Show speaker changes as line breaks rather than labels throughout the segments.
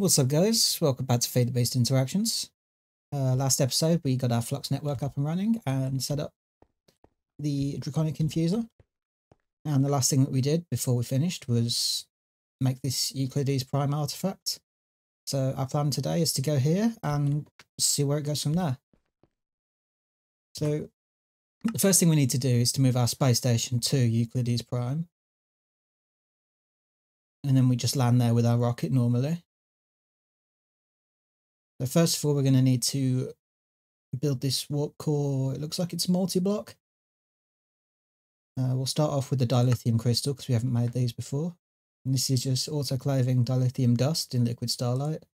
What's up, guys? Welcome back to Feed the Beast Interactions. Last episode we got our Flux network up and running and set up the Draconic Infuser. And the last thing that we did before we finished was make this Euclydes Prime artifact. So our plan today is to go here and see where it goes from there. So the first thing we need to do is to move our space station to Euclydes Prime. And then we just land there with our rocket normally. So first of all, we're going to need to build this warp core. It looks like it's multi-block. We'll start off with the dilithium crystal because we haven't made these before. And this is just autoclaving dilithium dust in liquid starlight.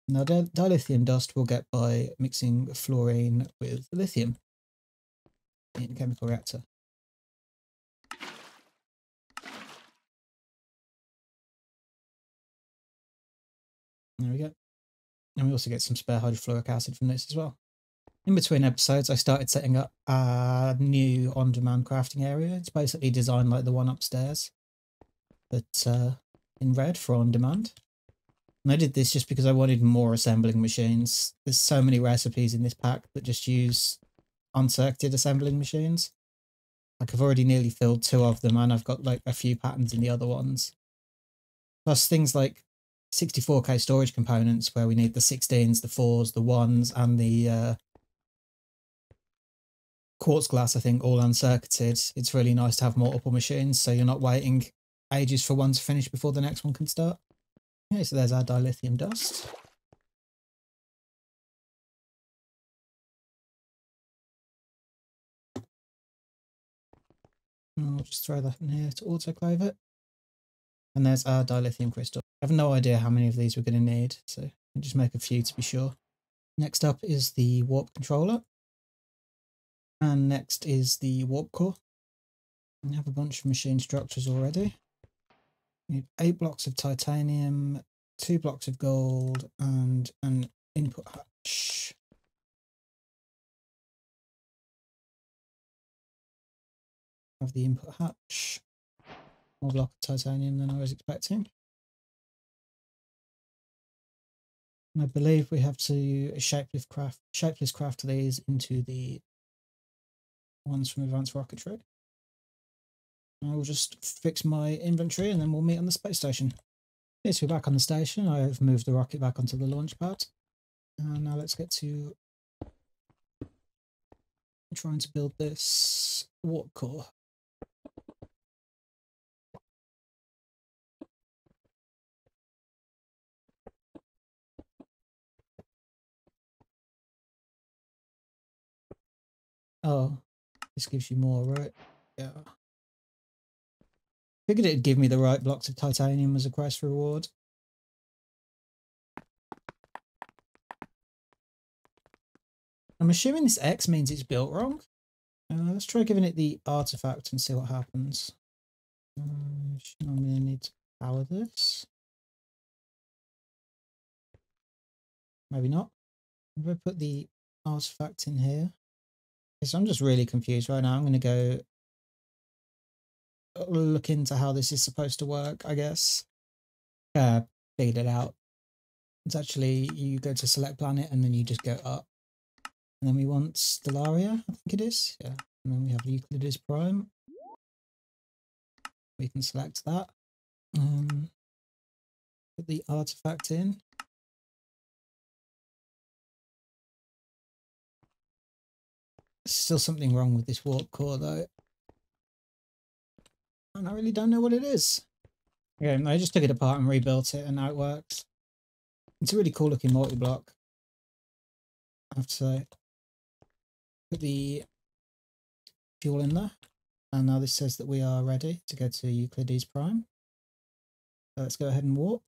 Now dilithium dust we'll get by mixing fluorine with lithium in a chemical reactor. There we go. And we also get some spare hydrofluoric acid from this as well. In between episodes, I started setting up a new on-demand crafting area. It's basically designed like the one upstairs, but in red for on-demand. And I did this just because I wanted more assembling machines. There's so many recipes in this pack that just use uncircuited assembling machines. Like I've already nearly filled 2 of them, and I've got like a few patterns in the other ones. Plus things like 64K storage components where we need the 16s, the 4s, the 1s, and the quartz glass, I think, all uncircuited. It's really nice to have multiple machines, so you're not waiting ages for one to finish before the next one can start. Okay, so there's our dilithium dust. And I'll just throw that in here to autoclave it. And there's our dilithium crystal. I have no idea how many of these we're going to need, so I'll just make a few to be sure. Next up is the warp controller. And next is the warp core. We have a bunch of machine structures already. We need 8 blocks of titanium, 2 blocks of gold, and an input hatch. Have the input hatch. More block of titanium than I was expecting. And I believe we have to shapeless craft these into the ones from Advanced Rocketry. I will just fix my inventory and then we'll meet on the space station. Okay, so we're back on the station. I've moved the rocket back onto the launch pad. And now let's get to trying to build this warp core. Oh, this gives you more, right? Yeah. Figured it'd give me the right blocks of titanium as a quest reward. I'm assuming this X means it's built wrong. Let's try giving it the artifact and see what happens. I'm going to need to power this. Maybe not. If I put the artifact in here. So I'm just really confused right now. I'm going to go look into how this is supposed to work, I guess. Figured it out. It's actually, you go to select planet and then you just go up. And then we want Stellaria, I think it is. Yeah. And then we have Euclydes Prime. We can select that. Put the artifact in. Still something wrong with this warp core though. And I really don't know what it is. Okay, I just took it apart and rebuilt it and now it works. It's a really cool looking multi-block, I have to say. Put the fuel in there. And now this says that we are ready to go to Euclydes Prime. So let's go ahead and warp.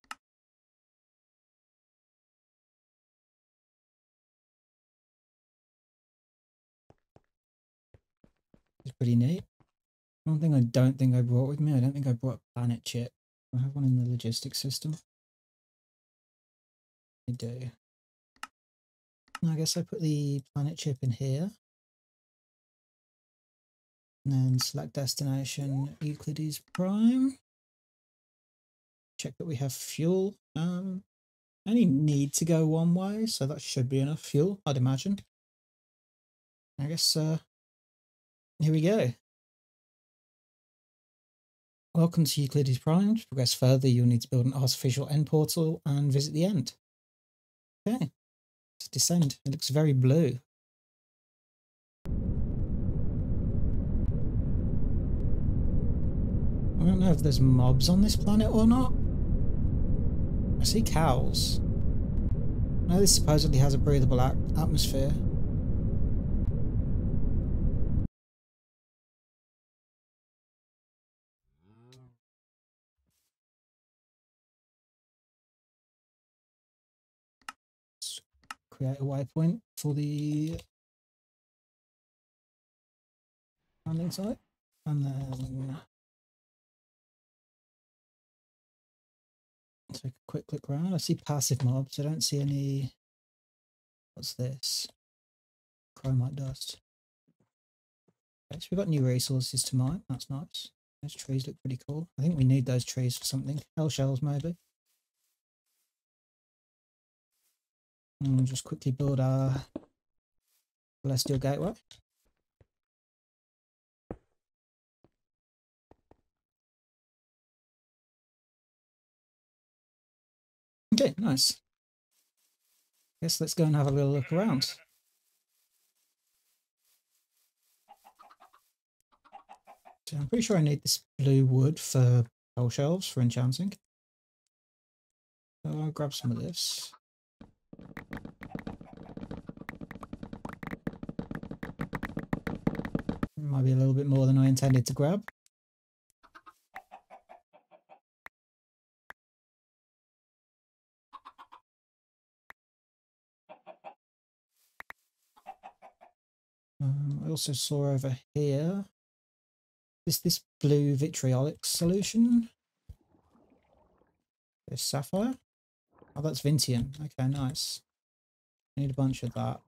It's pretty neat. One thing I don't think I brought with me, I don't think I brought a planet chip. I have one in the logistics system. I do. I guess I put the planet chip in here. And then select destination Euclydes Prime. Check that we have fuel. Only need to go one way, so that should be enough fuel, I'd imagine. I guess, here we go. Welcome to Euclydes Prime. To progress further, you'll need to build an artificial end portal and visit the end. Okay, let's descend. It looks very blue. I don't know if there's mobs on this planet or not. I see cows. I know this supposedly has a breathable atmosphere. Let's create a waypoint for the landing site. And then take a quick look around. I see passive mobs. I don't see any. What's this? Chromite dust. Okay, so we've got new resources to mine. That's nice. Those trees look pretty cool. I think we need those trees for something. Hell shells, maybe. And we'll just quickly build our celestial gateway. Okay, nice. Guess let's go and have a little look around. So I'm pretty sure I need this blue wood for hell shelves for enchanting. So I'll grab some of this. Might be a little bit more than I intended to grab. I also saw over here this blue vitriolic solution. There's sapphire. Oh, that's Vintium. Okay, nice. Need a bunch of that.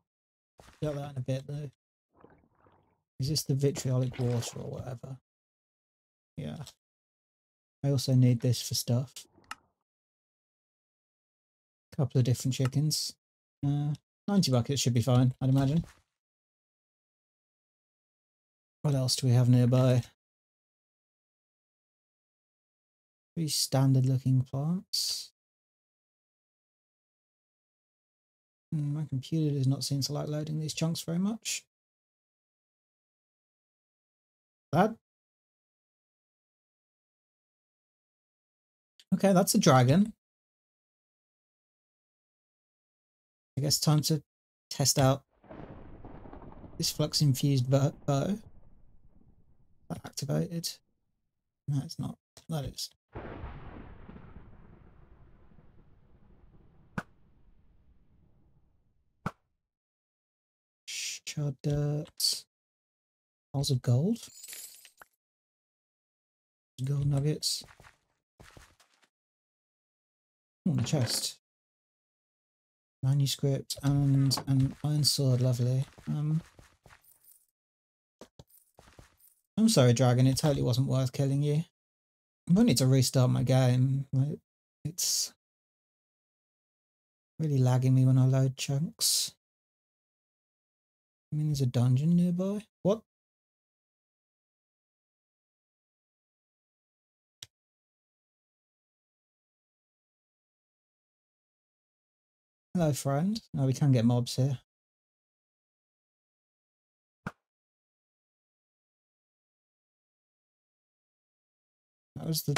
Got that in a bit though. Is this the vitriolic water or whatever? Yeah. I also need this for stuff. A couple of different chickens. 90 buckets should be fine, I'd imagine. What else do we have nearby? Pretty standard looking plants. My computer does not seem to like loading these chunks very much. That? Okay, that's a dragon. I guess time to test out this flux infused bow. That activated. No, it's not. That is. Charred dirt. Piles of gold. Gold nuggets. Oh, a chest. Manuscript and an iron sword. Lovely. I'm sorry, dragon. It totally wasn't worth killing you. I might need to restart my game. It's really lagging me when I load chunks. I mean, there's a dungeon nearby. What? Hello, friend. No, we can get mobs here. That was the...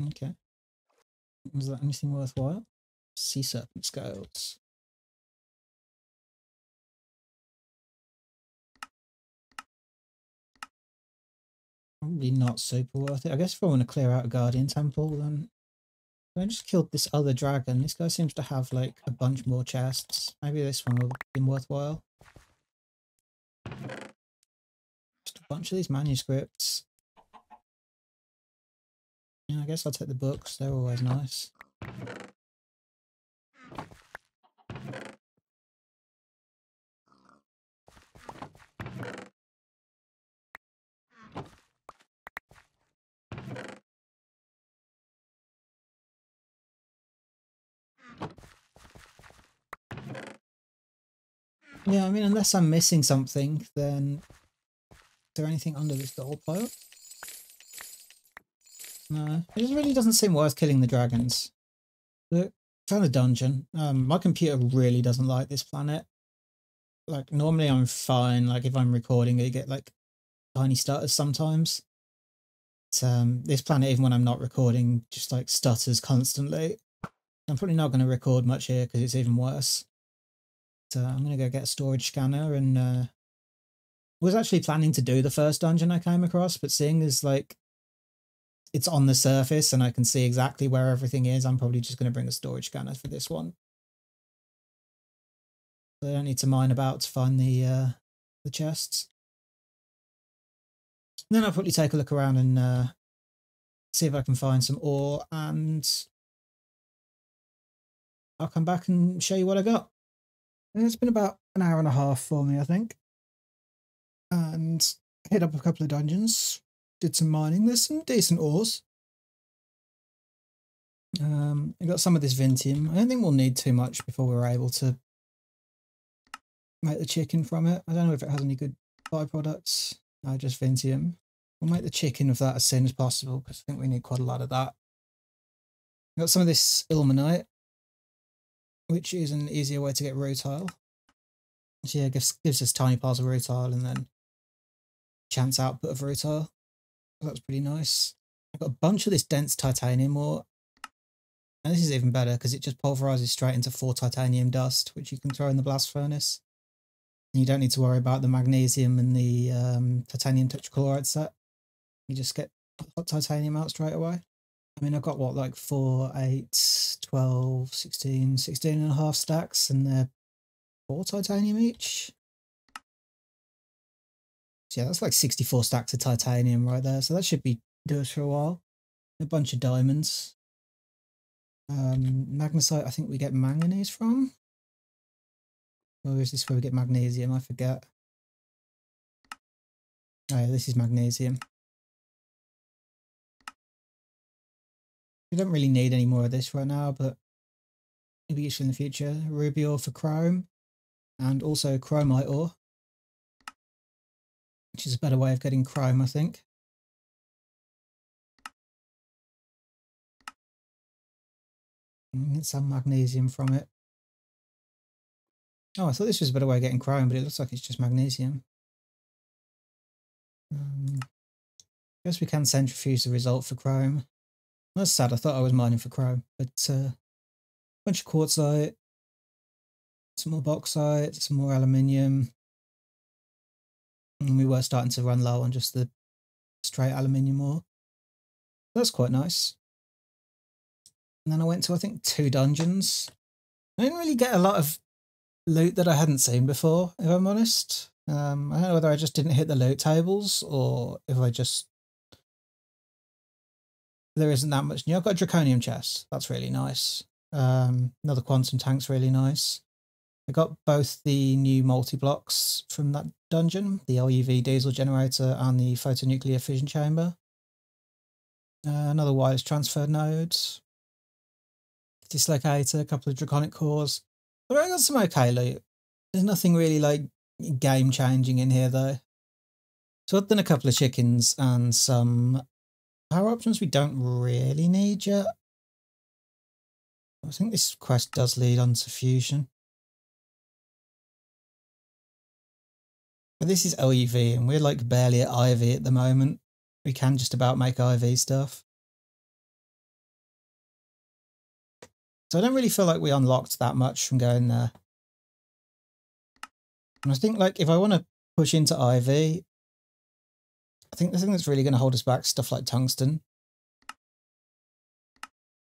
Okay. Was that anything worthwhile? Sea serpent scales. Probably not super worth it. I guess if I want to clear out a guardian temple, then I just killed this other dragon. This guy seems to have like a bunch more chests. Maybe this one will be worthwhile. Just a bunch of these manuscripts. Yeah, I guess I'll take the books. They're always nice. Yeah, I mean, unless I'm missing something, then is there anything under this gold pile? No, it just really doesn't seem worth killing the dragons. Look, found a dungeon. My computer really doesn't like this planet. Like, normally I'm fine. Like, if I'm recording, I get like tiny stutters sometimes. But, this planet, even when I'm not recording, just like stutters constantly. I'm probably not going to record much here because it's even worse. So I'm going to go get a storage scanner and was actually planning to do the first dungeon I came across, but seeing as like it's on the surface and I can see exactly where everything is, I'm probably just going to bring a storage scanner for this one. So I don't need to mine about to find the chests. And then I'll probably take a look around and see if I can find some ore, and I'll come back and show you what I got. And it's been about an hour and a half for me, I think. And hit up a couple of dungeons, did some mining. There's some decent ores. I got some of this Vintium. I don't think we'll need too much before we're able to make the chicken from it. I don't know if it has any good byproducts. No, just Vintium. We'll make the chicken of that as soon as possible because I think we need quite a lot of that. I got some of this ilmenite, which is an easier way to get rutile. So yeah, gives us tiny piles of rutile and then chance output of rutile. So that's pretty nice. I've got a bunch of this dense titanium ore. And this is even better because it just pulverizes straight into 4 titanium dust, which you can throw in the blast furnace. And you don't need to worry about the magnesium and the titanium tetrachloride set. You just get hot titanium out straight away. I mean, I've got what, like 4, 8, 12, 16 and a half stacks, and they're 4 titanium each. So yeah, that's like 64 stacks of titanium right there. So that should do us for a while. A bunch of diamonds. Magnesite, I think we get manganese from. Or is this where we get magnesium? I forget. Oh yeah, this is magnesium. We don't really need any more of this right now, but it'll be useful in the future. Ruby ore for chrome, and also chromite ore, which is a better way of getting chrome, I think. Get some magnesium from it. Oh, I thought this was a better way of getting chrome, but it looks like it's just magnesium. I guess we can centrifuge the result for chrome. That's sad, I thought I was mining for chrome, but bunch of quartzite, some more bauxite, some more aluminium. And we were starting to run low on just the straight aluminium ore. That's quite nice. And then I went to, I think, 2 dungeons. I didn't really get a lot of loot that I hadn't seen before, if I'm honest. I don't know whether I just didn't hit the loot tables or if there isn't that much new. I've got a draconium chest. That's really nice. Another quantum tank's really nice. I got both the new multi-blocks from that dungeon, the LUV diesel generator and the photonuclear fission chamber. Another wireless transfer node. Dislocator, a couple of draconic cores. But I got some okay loot. There's nothing really like game changing in here though. So I've done a couple of chickens and some power options we don't really need yet. I think this quest does lead on to fusion. But this is LUV and we're like barely at IV at the moment. We can just about make IV stuff. So I don't really feel like we unlocked that much from going there. And I think like if I want to push into IV, I think the thing that's really going to hold us back is stuff like tungsten.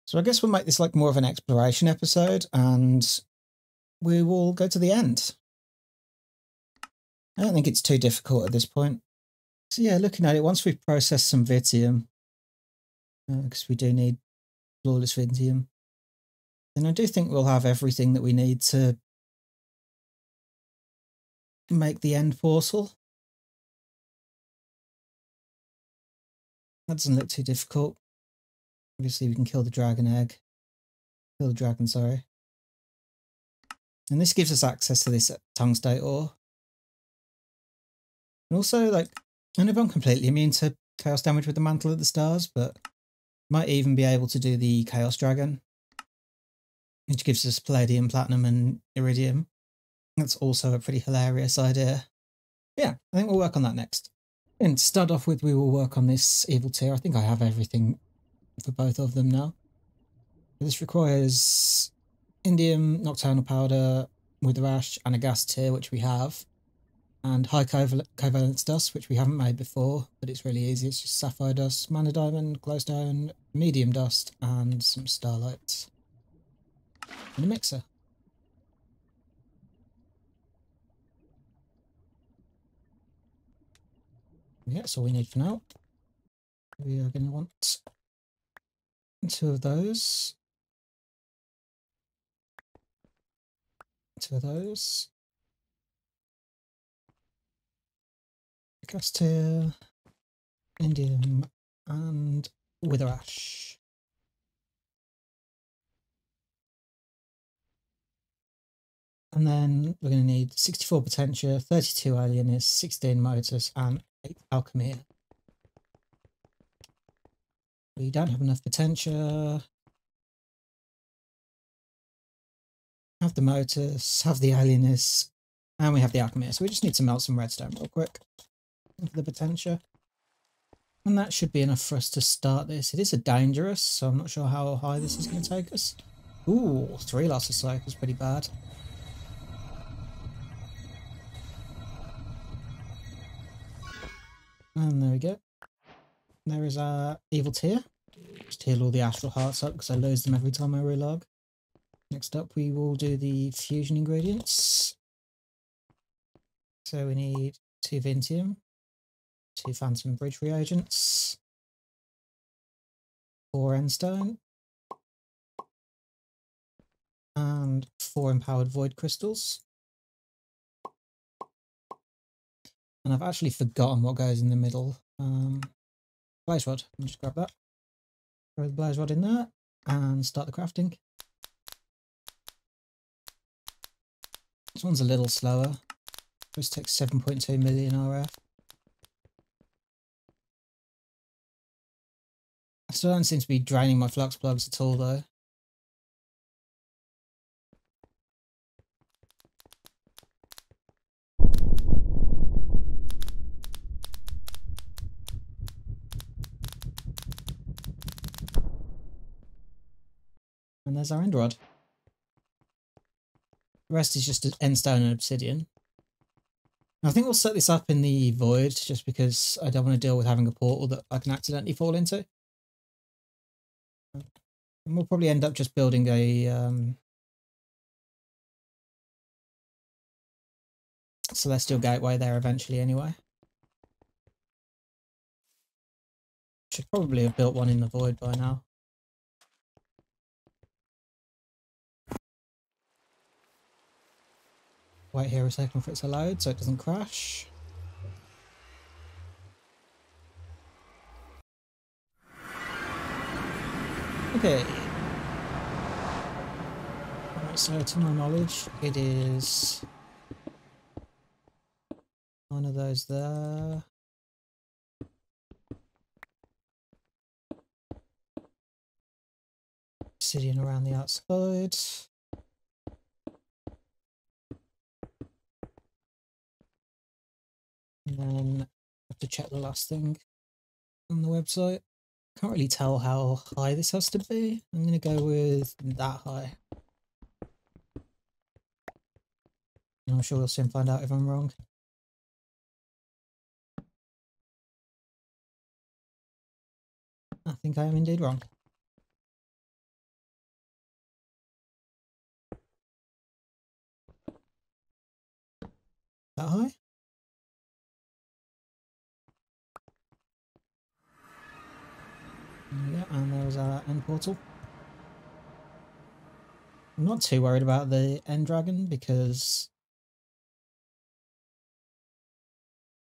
So I guess we'll make this like more of an exploration episode and we will go to the end. I don't think it's too difficult at this point. So yeah, looking at it, once we've processed some Vitium, because we do need flawless Vitium, then I do think we'll have everything that we need to make the end portal. That doesn't look too difficult. Obviously we can kill the dragon egg. Kill the dragon, sorry. And this gives us access to this tungstate ore. And also, like, I don't know if I'm completely immune to chaos damage with the Mantle of the Stars, but might even be able to do the Chaos Dragon, which gives us Palladium, Platinum and Iridium. That's also a pretty hilarious idea. Yeah, I think we'll work on that next. And to start off with, we will work on this evil tier. I think I have everything for both of them now. This requires indium, nocturnal powder, wither ash, and a gas tier, which we have, and high covalence dust, which we haven't made before, but it's really easy. It's just sapphire dust, mana diamond, glowstone, medium dust, and some starlight in a mixer. Yeah, that's all we need for now. We are going to want 2 of those. 2 of those. Gas tier, indium, and wither ash. And then we're going to need 64 potentia, 32 alienist, 16 motors, and 8 alchemy. We don't have enough potentia. Have the motors, have the alienist, and we have the alchemy. So we just need to melt some redstone real quick for the potentia. And that should be enough for us to start this. It is a dangerous, so I'm not sure how high this is going to take us. Ooh, 3 loss of cycle is pretty bad. And there we go. There is our evil tier. Just heal all the astral hearts up because I lose them every time I relog. Next up, we will do the fusion ingredients. So we need 2 Vintium, 2 Phantom Bridge reagents, 4 Endstone, and 4 Empowered Void Crystals. And I've actually forgotten what goes in the middle. Blaze Rod. Let me just grab that. Throw the Blaze Rod in there and start the crafting. This one's a little slower. This takes 7.2 million RF. I still don't seem to be draining my flux plugs at all though. And there's our end rod. The rest is just endstone and obsidian. I think we'll set this up in the void just because I don't want to deal with having a portal that I can accidentally fall into. And we'll probably end up just building a celestial gateway there eventually anyway. Should probably have built one in the void by now. Wait here a second for it to load so it doesn't crash. Okay. Right, so to my knowledge, it is one of those there. Obsidian around the outside. And then I have to check the last thing on the website. Can't really tell how high this has to be. I'm going to go with that high. I'm sure we'll soon find out if I'm wrong. I think I am indeed wrong. That high? Yeah, and there's our end portal. I'm not too worried about the end dragon because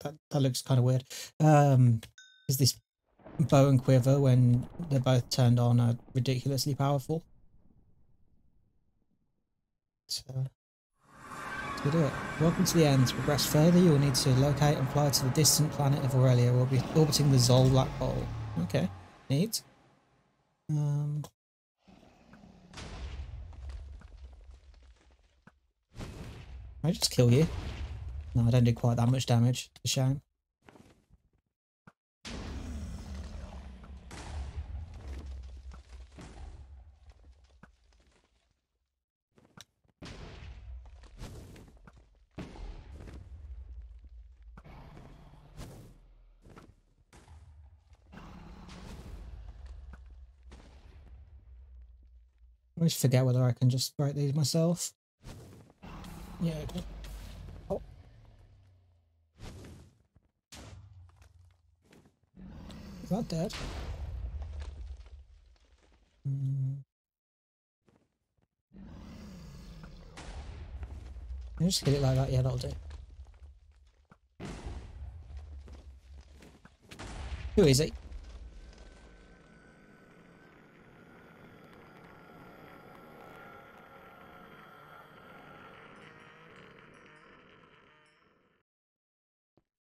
that looks kind of weird. Is this bow and quiver when they're both turned on are ridiculously powerful. So Let's do it. Welcome to the end. To progress further, you will need to locate and fly to the distant planet of Aurelia, orbiting the Zol black hole. Okay, neat. Can I just kill you? No, I don't do quite that much damage. It's a shame. I always forget whether I can just break these myself. Yeah. Oh. Is that dead? I just hit it like that. Yeah, that'll do. Who is it?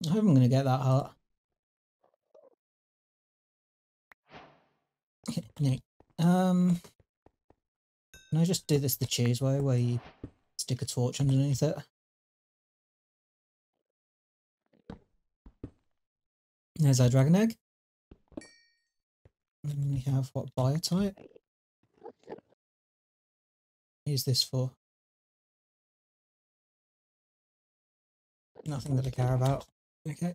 I hope I'm going to get that heart. Neat. Can I just do this the cheese way, where you stick a torch underneath it? There's our dragon egg. And we have, what, biotype? Use this for? Nothing that I care about. Okay.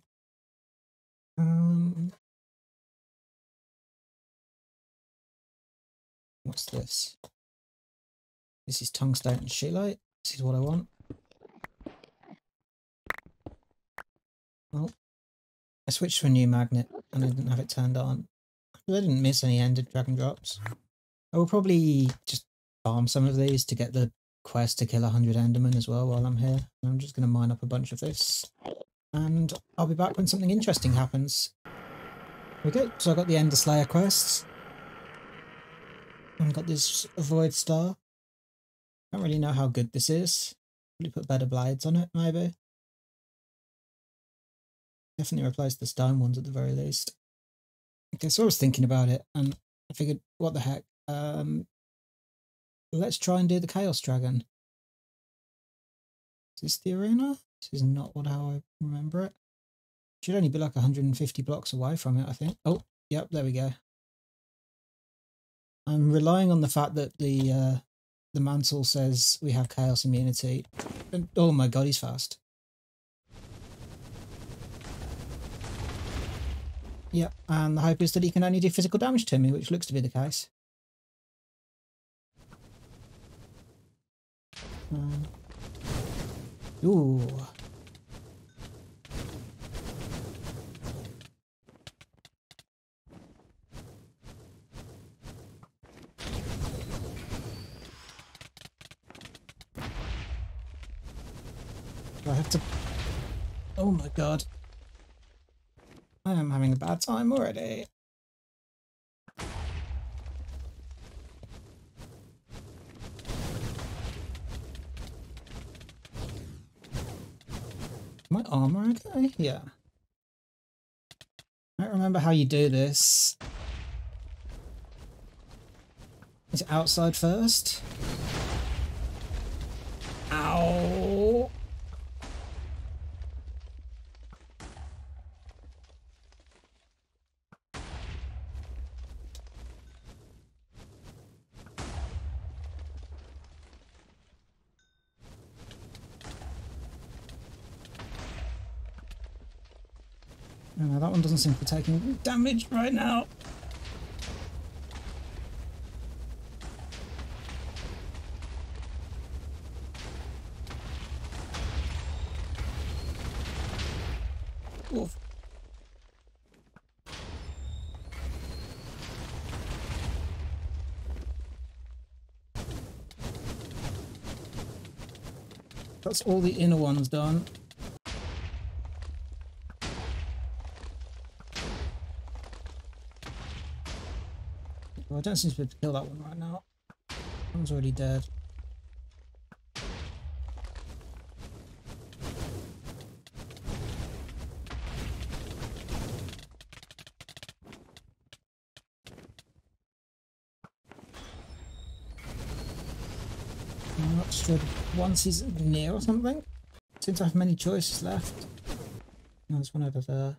What's this? This is tungsten and shitlight. This is what I want. Oh, I switched to a new magnet and I didn't have it turned on. I didn't miss any ended dragon drops. I will probably just farm some of these to get the quest to kill 100 Endermen as well while I'm here. And I'm just going to mine up a bunch of this. And I'll be back when something interesting happens. Okay, so I got the Ender Slayer quests. I've got this Void Star. I don't really know how good this is. Probably put better blades on it, maybe. Definitely replace the stone ones at the very least. Okay, so I was thinking about it and I figured, what the heck. Let's try and do the Chaos Dragon. Is this the arena? This is not how I remember it. Should only be like 150 blocks away from it, I think. Oh, yep, there we go. I'm relying on the fact that the mantle says we have chaos immunity. And, oh my god, he's fast. Yep, and the hope is that he can only do physical damage to me, which looks to be the case. Ooh. Do I have to... Oh my god. I am having a bad time already. My armor okay? Yeah. I don't remember how you do this. Is it outside first? Ow! No, that one doesn't seem to be taking damage right now. Oof. That's all the inner ones done. Well, I don't seem to be able to kill that one right now. That one's already dead. I'm not destroyed once he's near or something. Seems to have many choices left. No, there's one over there.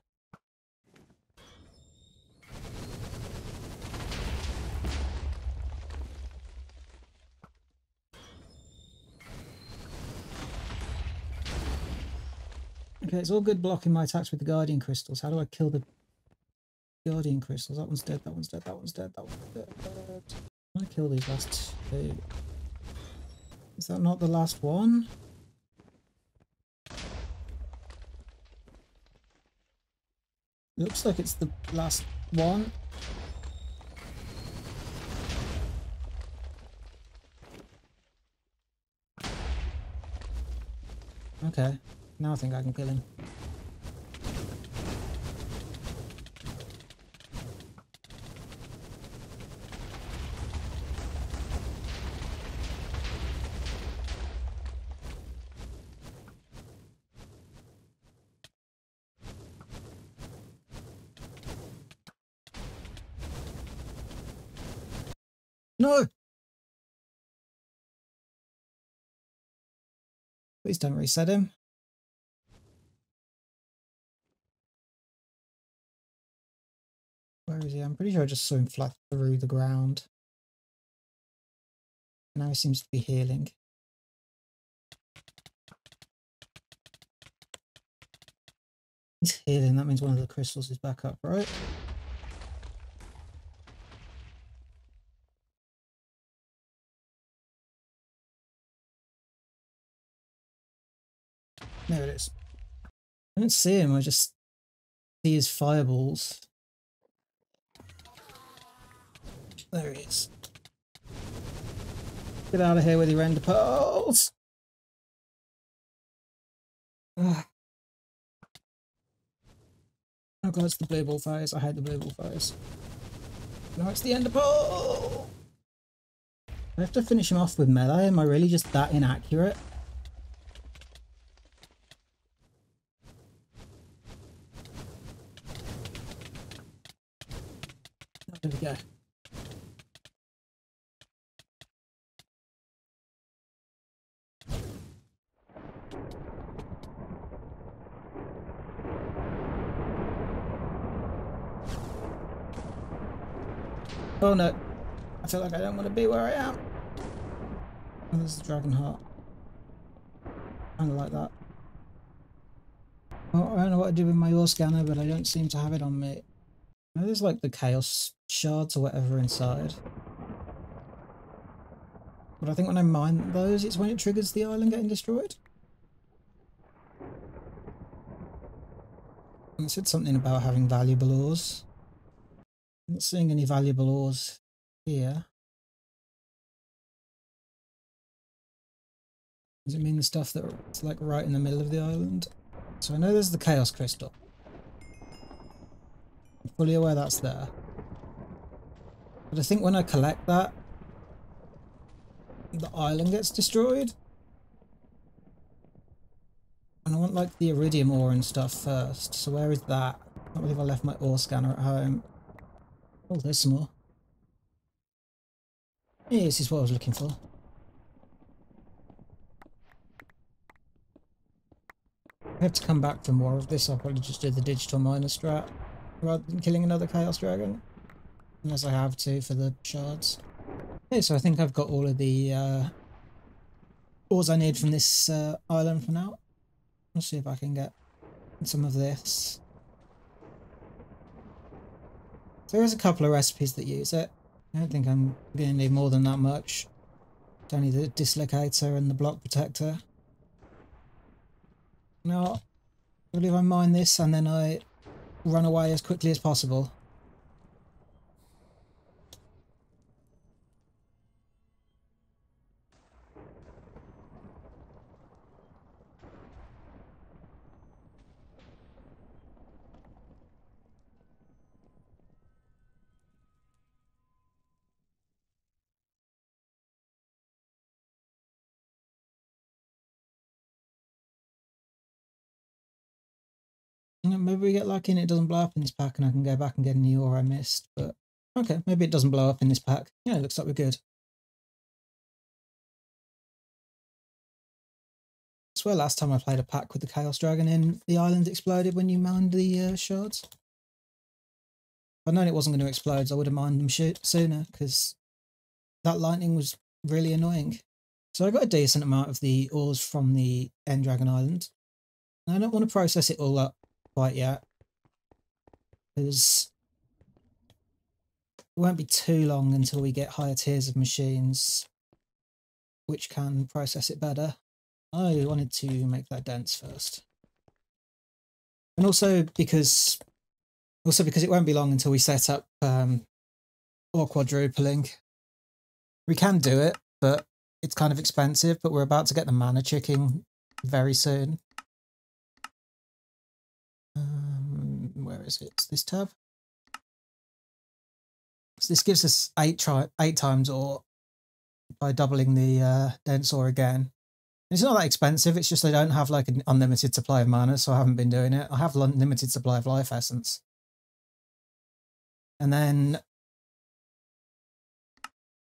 Okay, it's all good blocking my attacks with the Guardian Crystals. How do I kill the Guardian Crystals? That one's dead, that one's dead, that one's dead, that one's dead. Can I kill these last two? Is that not the last one? Looks like it's the last one. Okay, now I think I can kill him. No! Please don't reset him. Where is he? I'm pretty sure I just saw him fly through the ground. Now he seems to be healing. He's healing, that means one of the crystals is back up, right? There it is. I don't see him, I just see his fireballs. There he is. Get out of here with your ender pearls! Ugh. Oh god, it's the blue ball phase. I hate the blue ball phase. No, it's the ender pearl! I have to finish him off with melee. Am I really just that inaccurate? Oh, there we go. Oh no, I feel like I don't want to be where I am. Oh, there's the dragon heart. Kind of like that. Oh, I don't know what to do with my ore scanner, but I don't seem to have it on me. Oh, there's like the chaos shards or whatever inside. But I think when I mine those, it's when it triggers the island getting destroyed. And it said something about having valuable ores. I'm not seeing any valuable ores here. Does it mean the stuff that's like right in the middle of the island? So I know there's the chaos crystal. I'm fully aware that's there. But I think when I collect that, the island gets destroyed. And I want like the iridium ore and stuff first. So where is that? I can't believe I left my ore scanner at home. Oh, there's some more. Yeah, this is what I was looking for. I have to come back for more of this. I'll probably just do the digital miner strat rather than killing another chaos dragon. Unless I have to for the shards. Okay, so I think I've got all of the ores I need from this island for now. I'll see if I can get some of this. So there's a couple of recipes that use it. I don't think I'm going to need more than that much. It's only the dislocator and the block protector. Now, I believe I mine this and then I run away as quickly as possible. Maybe we get lucky and it doesn't blow up in this pack and I can go back and get any ore I missed, but okay, maybe it doesn't blow up in this pack. Yeah, it looks like we're good. swear last time I played a pack with the Chaos Dragon in, the island exploded when you mined the shards. If I'd known it wasn't going to explode, I would have mined them sooner, because that lightning was really annoying. So I got a decent amount of the ores from the End Dragon Island. I don't want to process it all up quite yet, because it won't be too long until we get higher tiers of machines which can process it better. I wanted to make that dense first. And also because it won't be long until we set up ore quadrupling. We can do it, but it's kind of expensive, but we're about to get the mana chicken very soon. Where is it? It's this tab. So this gives us 8 times ore by doubling the dense ore again. It's not that expensive, it's just I don't have like an unlimited supply of mana, so I haven't been doing it. I have unlimited supply of life essence. And then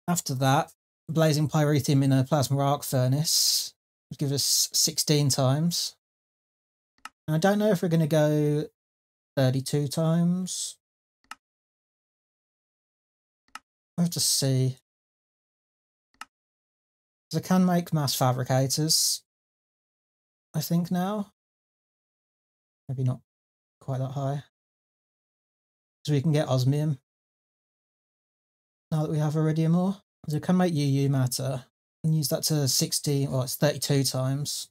after that, blazing pyrethium in a plasma arc furnace would give us 16 times. And I don't know if we're going to go 32 times. I have to see. I can make mass fabricators, I think now. Maybe not quite that high. So we can get osmium now that we have iridium ore. So we can make UU matter and use that to 16, well, it's 32 times.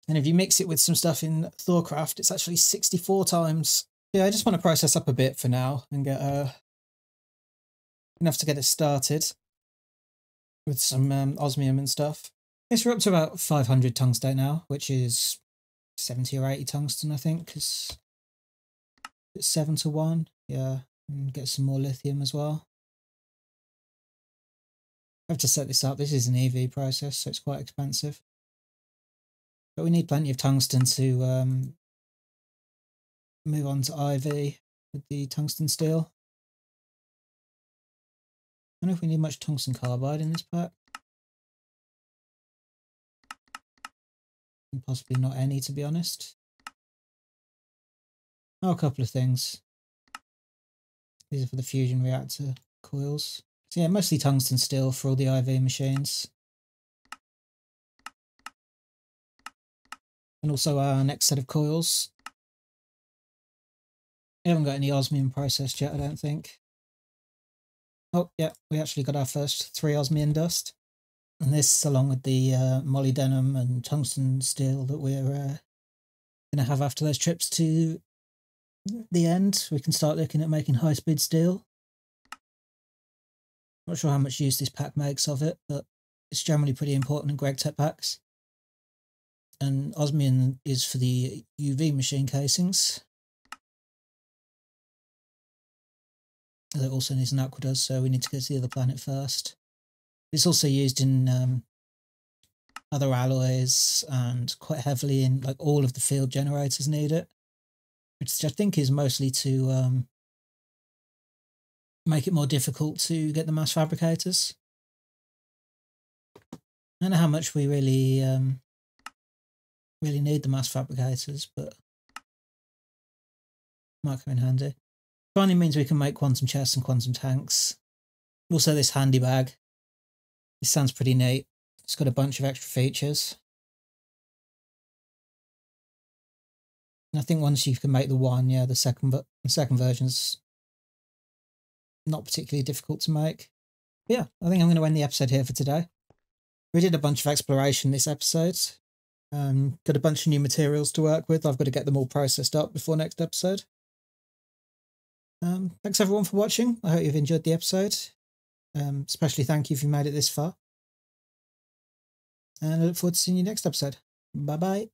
And if you mix it with some stuff in Thorcraft, it's actually 64 times. Yeah, I just want to process up a bit for now and get enough to get it started with some osmium and stuff. Yes, we're up to about 500 tungsten now, which is 70 or 80 tungsten, I think, because it's 7 to 1. Yeah, and get some more lithium as well. I have to set this up. This is an EV process, so it's quite expensive. But we need plenty of tungsten to move on to IV with the tungsten steel. I don't know if we need much tungsten carbide in this pack. And possibly not any, to be honest. Oh, a couple of things. These are for the fusion reactor coils. So yeah, mostly tungsten steel for all the IV machines. And also our next set of coils. We haven't got any osmium processed yet, I don't think. Oh, yeah, we actually got our first 3 osmium dust. And this, along with the molybdenum and tungsten steel that we're going to have after those trips to the end, we can start looking at making high-speed steel. Not sure how much use this pack makes of it, but it's generally pretty important in GregTech packs. And osmium is for the UV machine casings. It also needs an aqueduct, so we need to go to the other planet first. It's also used in other alloys and quite heavily in like all of the field generators need it, which I think is mostly to make it more difficult to get the mass fabricators. I don't know how much we really need the mass fabricators, but might come in handy. Finally means we can make quantum chests and quantum tanks. Also this handy bag. This sounds pretty neat. It's got a bunch of extra features. And I think once you can make the one, yeah, the second version's not particularly difficult to make. But yeah, I think I'm going to end the episode here for today. We did a bunch of exploration this episode. Got a bunch of new materials to work with. I've got to get them all processed up before next episode. Thanks everyone for watching. I hope you've enjoyed the episode. Especially thank you if you made it this far. And I look forward to seeing you next episode. Bye bye.